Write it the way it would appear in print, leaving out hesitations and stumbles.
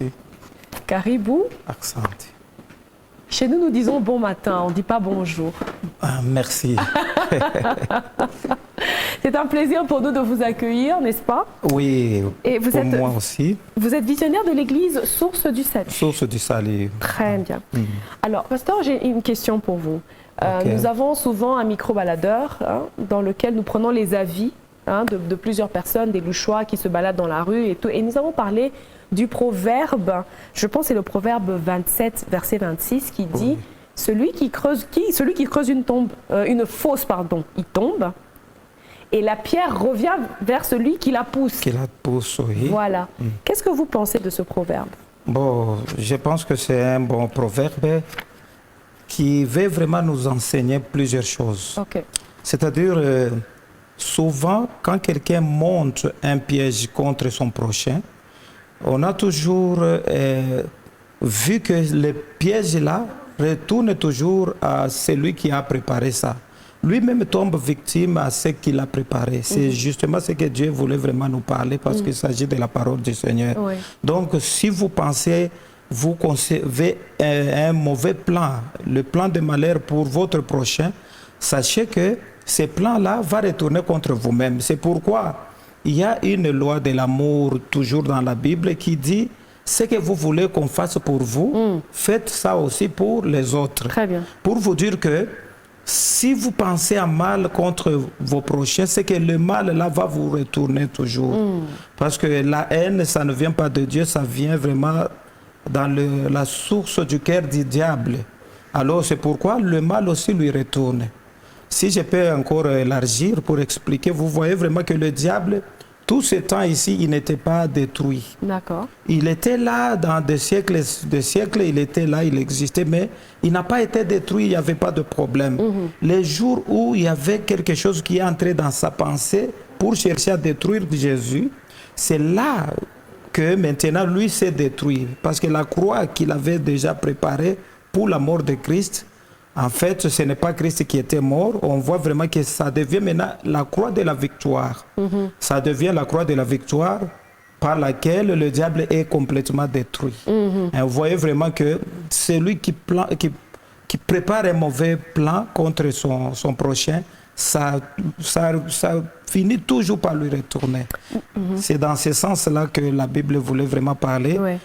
Merci. Caribou. Asante. Chez nous, nous disons bon matin, on ne dit pas bonjour. Ah, merci. C'est un plaisir pour nous de vous accueillir, n'est-ce pas? Oui, et vous pour êtes, moi aussi. Vous êtes visionnaire de l'église Source du Salut. Source du Salut. Très bien. Alors, pasteur, j'ai une question pour vous. Nous avons souvent un micro-baladeur dans lequel nous prenons les avis de plusieurs personnes, des louchois qui se baladent dans la rue et tout. Et nous avons parlé du proverbe, je pense que c'est le proverbe 27, verset 26, qui dit celui qui creuse une fosse, pardon, il tombe, et la pierre revient vers celui qui la pousse. Qui la pousse, oui. Voilà. Qu'est-ce que vous pensez de ce proverbe? Bon, je pense que c'est un bon proverbe qui veut vraiment nous enseigner plusieurs choses. Okay. C'est-à-dire, souvent, quand quelqu'un monte un piège contre son prochain, on a toujours vu que le piège-là retourne toujours à celui qui a préparé ça. Lui-même tombe victime à ce qu'il a préparé. C'est justement ce que Dieu voulait vraiment nous parler parce qu'il s'agit de la parole du Seigneur. Oui. Donc, si vous pensez, vous concevez un mauvais plan, le plan de malheur pour votre prochain, sachez que ce plan-là va retourner contre vous-même. C'est pourquoi il y a une loi de l'amour toujours dans la Bible qui dit ce que vous voulez qu'on fasse pour vous, faites ça aussi pour les autres. Très bien. Pour vous dire que si vous pensez à mal contre vos prochains, c'est que le mal là va vous retourner toujours. Parce que la haine, ça ne vient pas de Dieu, ça vient vraiment dans la source du cœur du diable. Alors c'est pourquoi le mal aussi lui retourne. Si je peux encore élargir pour expliquer, vous voyez vraiment que le diable, tout ce temps ici, il n'était pas détruit. D'accord. Il était là dans des siècles, il était là, il existait, mais il n'a pas été détruit, il n'y avait pas de problème. Les jours où il y avait quelque chose qui est entré dans sa pensée pour chercher à détruire Jésus, c'est là que maintenant lui s'est détruit. Parce que la croix qu'il avait déjà préparée pour la mort de Christ, en fait, ce n'est pas Christ qui était mort. On voit vraiment que ça devient maintenant la croix de la victoire. Ça devient la croix de la victoire par laquelle le diable est complètement détruit. Et vous voyez vraiment que celui qui prépare un mauvais plan contre son prochain, ça finit toujours par lui retourner. C'est dans ce sens-là que la Bible voulait vraiment parler. Ouais.